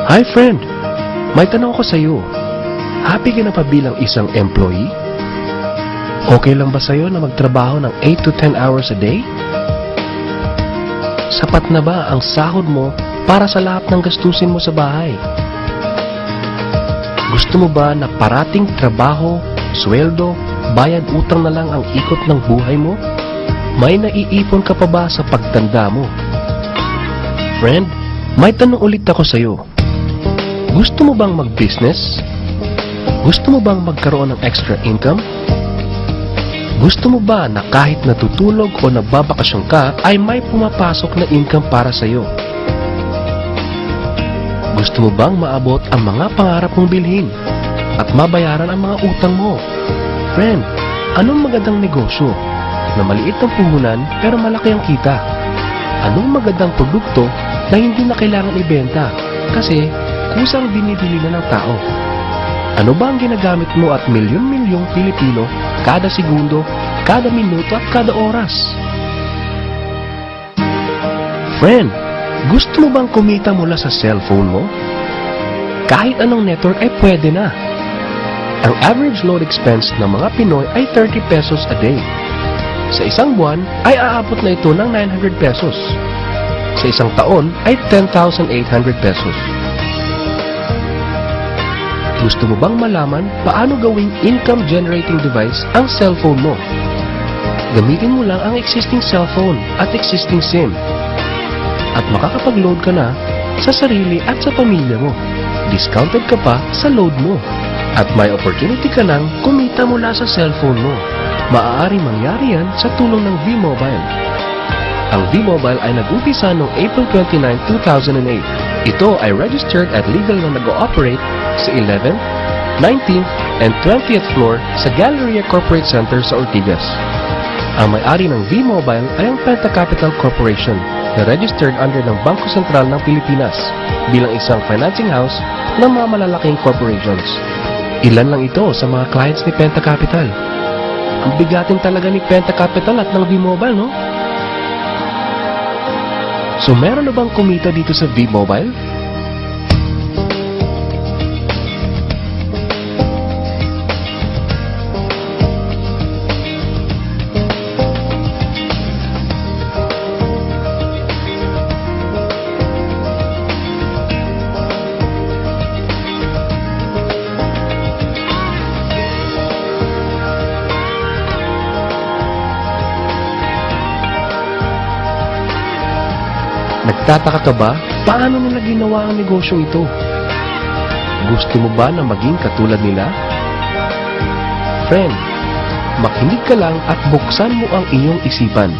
Hi friend, may tanong ko sa iyo. Happy ka na pa bilang isang employee? Okay lang ba sa iyo na magtrabaho ng 8 to 10 hours a day? Sapat na ba ang sahod mo para sa lahat ng gastusin mo sa bahay? Gusto mo ba na parating trabaho, sweldo, bayad utang na lang ang ikot ng buhay mo? May naiipon ka pa ba sa pagtanda mo? Friend, may tanong ulit ako sa iyo. Gusto mo bang mag-business? Gusto mo bang magkaroon ng extra income? Gusto mo ba na kahit natutulog o nagbabakasyon ka ay may pumapasok na income para sa iyo? Gusto mo bang maabot ang mga pangarap mong bilhin at mabayaran ang mga utang mo? Friend, anong magandang negosyo na maliit ang puhunan pero malaki ang kita? Anong magandang produkto na hindi na kailangan ibenta kasi kusang binibili na ng tao? Ano ba ang ginagamit mo at milyon-milyong Pilipino kada segundo, kada minuto at kada oras? Friend, gusto mo bang kumita mula sa cellphone mo? Kahit anong network ay pwede na. Ang average load expense ng mga Pinoy ay 30 pesos a day. Sa isang buwan ay aabot na ito ng 900 pesos. Sa isang taon ay 10,800 pesos. Gusto mo bang malaman paano gawing income generating device ang cellphone mo? Gamitin mo lang ang existing cellphone at existing SIM. At makakapag-load ka na sa sarili at sa pamilya mo. Discounted ka pa sa load mo. At may opportunity ka nang kumita mula sa cellphone mo. Maaaring mangyari yan sa tulong ng V-Mobile. Ang V-Mobile ay nag-umpisa noong April 29, 2008. Ito ay registered at legal na nag-ooperate sa 11th, 19th, and 20th floor sa Galleria Corporate Center sa Ortigas. Ang may-ari ng V-Mobile ay ang Penta Capital Corporation na registered under ng Bangko Sentral ng Pilipinas bilang isang financing house ng mga malalaking corporations. Ilan lang ito sa mga clients ni Penta Capital. Ang bigatin talaga ni Penta Capital at ng V-Mobile, no? So meron na bang kumita dito sa V-Mobile? Nagtataka ka ba? Paano nila ginawa ang negosyong ito? Gusto mo ba na maging katulad nila? Friend, makinig ka lang at buksan mo ang iyong isipan.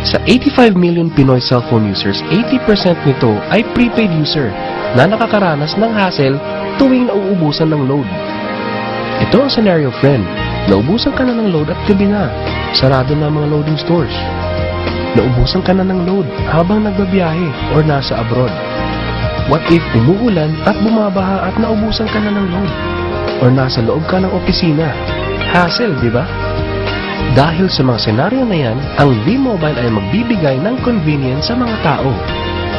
Sa 85 million Pinoy cellphone users, 80% nito ay prepaid user na nakakaranas ng hassle tuwing nauubusan ng load. Ito ang scenario, friend. Naubusan ka na ng load at gabi na. Sarado na ang mga loading stores. Naubusan ka na ng load habang nagbabiyahe or nasa abroad. What if umuulan at bumabaha at naubusan ka na ng load? Or nasa loob ka ng opisina? Hassle, di ba? Dahil sa mga senaryo na yan, ang V-Mobile ay magbibigay ng convenience sa mga tao.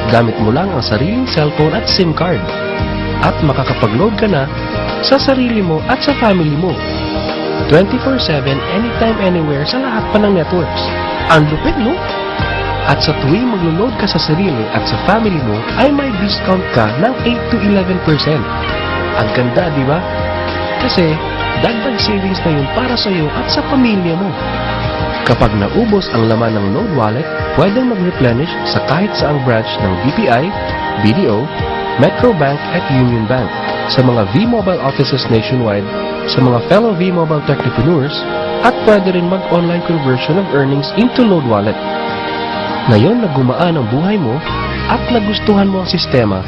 Gamit mo lang ang sariling cellphone at SIM card. At makakapag-load ka na sa sarili mo at sa family mo. 24/7, anytime, anywhere sa lahat pa ng networks. Ang lupit, no? At sa tuwing maglo-load ka sa sarili at sa family mo, ay may discount ka ng 8 to 11%. Ang ganda, di ba? Kasi, dagdag savings na yun para sa iyo at sa pamilya mo. Kapag naubos ang laman ng load wallet, pwedeng mag-replenish sa kahit saang branch ng BPI, BDO, Metro Bank at Union Bank, sa mga V-Mobile offices nationwide, sa mga fellow V-Mobile technopreneurs, at pwede rin mag-online conversion of earnings into load wallet. Ngayon na gumaan ang buhay mo at nagustuhan mo ang sistema,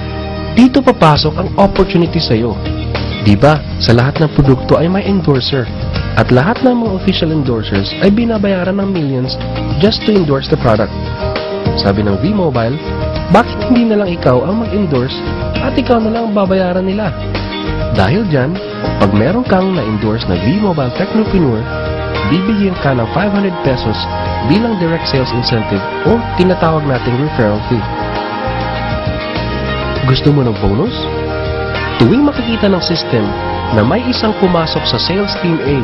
dito papasok ang opportunity sa iyo. Diba, sa lahat ng produkto ay may endorser at lahat ng mga official endorsers ay binabayaran ng millions just to endorse the product. Sabi ng V-Mobile, bakit hindi na lang ikaw ang mag-endorse at ikaw na lang ang babayaran nila? Dahil dyan, pag meron kang na-endorse na V-Mobile Technopreneur, bibigyan ka ng 500 pesos bilang direct sales incentive o tinatawag nating referral fee. Gusto mo ng bonus? Tuwing makikita ng system na may isang pumasok sa sales team A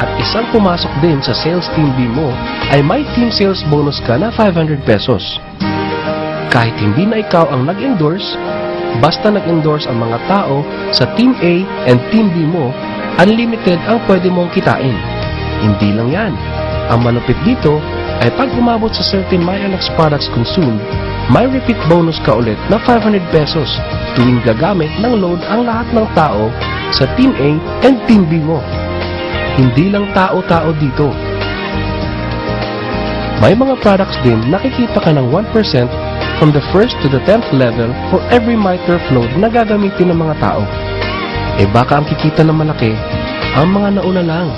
at isang pumasok din sa sales team B mo, ay may team sales bonus ka na 500 pesos. Kahit hindi na ikaw ang nag-endorse, basta nag-endorse ang mga tao sa team A and team B mo, unlimited ang pwede mong kitain. Hindi lang yan. Ang malupit dito ay pag umabot sa certain MyLX products consumed, may repeat bonus ka ulit na 500 pesos tuwing gagamit ng load ang lahat ng tao sa team A and team B mo. Hindi lang tao-tao dito. May mga products din nakikita ka ng 1% from the 1st to the 10th level for every MyTurf load na gagamitin ng mga tao. Eh baka ang kikita na malaki ang mga nauna lang.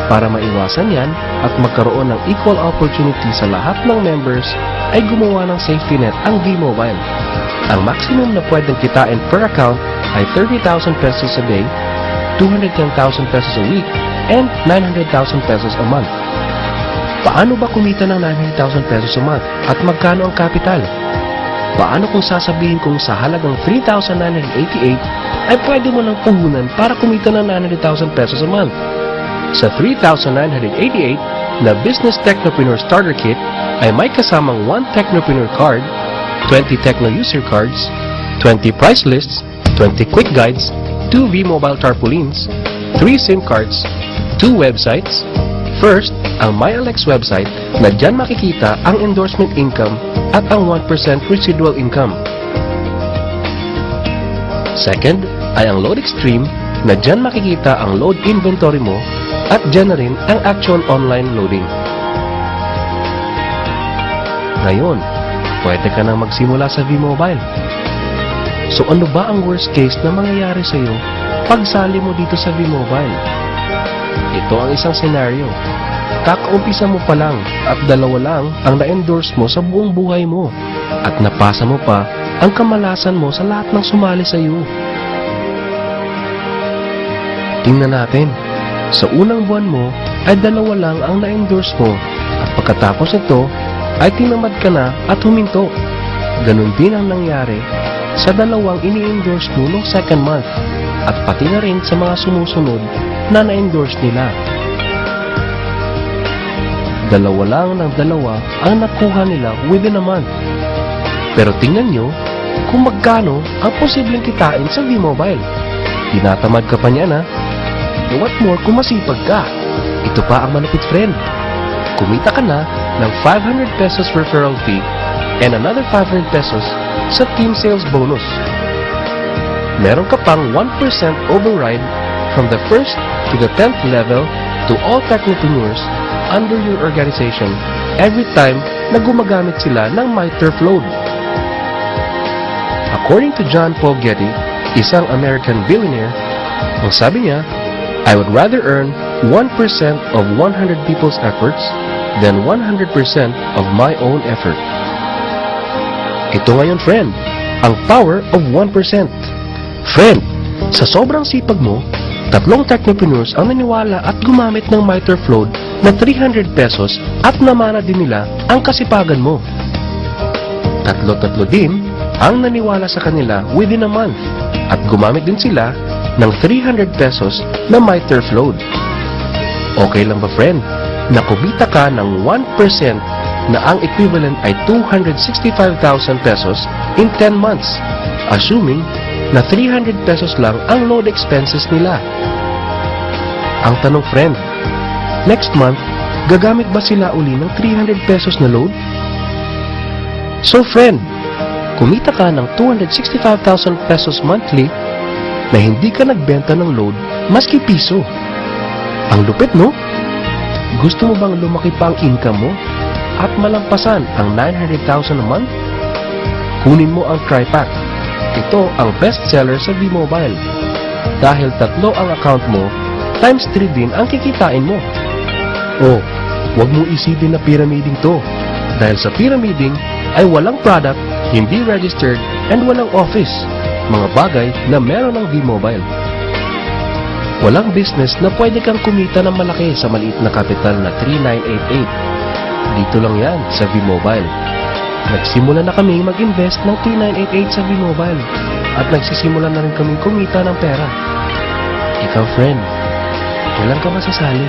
Para maiwasan yan at magkaroon ng equal opportunity sa lahat ng members, ay gumawa ng safety net ang V-Mobile. Ang maximum na pwedeng kitain per account ay 30,000 pesos a day, 210,000 pesos a week, and 900,000 pesos a month. Paano ba kumita ng 900,000 pesos a month at magkano ang capital? Paano kung sasabihin kong sa halagang 3,988 ay pwede mo nang puhunan para kumita ng 900,000 pesos a month? Sa 3,988 na Business Technopreneur Starter Kit ay may kasamang 1 Technopreneur Card, 20 Techno User Cards, 20 Price Lists, 20 Quick Guides, 2 V-Mobile Tarpaulins, 3 SIM cards, 2 websites. First, ang MyLX website na dyan makikita ang endorsement income at ang 1% residual income. Second, ay ang Load Extreme na dyan makikita ang load inventory mo at dyan na rin ang actual online loading. Ngayon, pwede ka nang magsimula sa V-Mobile. So ano ba ang worst case na mangyayari sa iyo pag sali mo dito sa V-Mobile? Ito ang isang senaryo. Kakaumpisa mo pa lang at 2 lang ang na-endorse mo sa buong buhay mo at napasa mo pa ang kamalasan mo sa lahat ng sumali sa iyo. Tingnan natin. Sa unang buwan mo ay 2 lang ang na-endorse mo at pagkatapos nito ay tinamad ka na at huminto. Ganon din ang nangyari sa 2 ini-endorse mo noong second month at pati na rin sa mga sumusunod na na-endorse nila. 2 lang ng 2 ang nakuha nila within a month. Pero tingnan nyo kung magkano ang posibleng kitain sa V-Mobile. Tinatamad ka pa niya na. What more kung masipag ka? Ito pa ang malupit, friend. Kumita ka na ng 500 pesos referral fee and another 500 pesos sa team sales bonus. Meron ka pang 1% override from the 1st to the 10th level to all technopreneurs under your organization every time na gumagamit sila ng MyTurf load. According to John Paul Getty, isang American billionaire, ang sabi niya, I would rather earn 1% of 100 people's efforts than 100% of my own effort. Ito ngayon, friend, ang power of 1%. Friend, sa sobrang sipag mo, 3 technopreneurs ang naniwala at gumamit ng MyTurf load na 300 pesos at namana din nila ang kasipagan mo. 3 din ang naniwala sa kanila within a month at gumamit din sila ng 300 pesos na MyTurf load. Okay lang ba, friend, na kumita ka ng 1% na ang equivalent ay 265,000 pesos in 10 months, assuming na 300 pesos lang ang load expenses nila? Ang tanong, friend, next month, gagamit ba sila uli ng 300 pesos na load? So, friend, kumita ka ng 265,000 pesos monthly na hindi ka nagbenta ng load maski piso. Ang lupit, no? Gusto mo bang lumaki pa ang income mo at malampasan ang 900,000 a month? Kunin mo ang TriPack. Ito ang best seller sa V-Mobile. Dahil 3 ang account mo, times 3 din ang kikitain mo. Oh, huwag mo isipin na pyramiding to. Dahil sa pyramiding ay walang product, hindi registered, and walang office. Mga bagay na meron ng V-Mobile. Walang business na pwede kang kumita ng malaki sa maliit na kapital na 3,988. Dito lang yan sa V-Mobile. Nagsimula na kami mag-invest ng 3,988 sa V-Mobile. at nagsisimula na rin kaming kumita ng pera. Ikaw, friend, kailan ka masasali?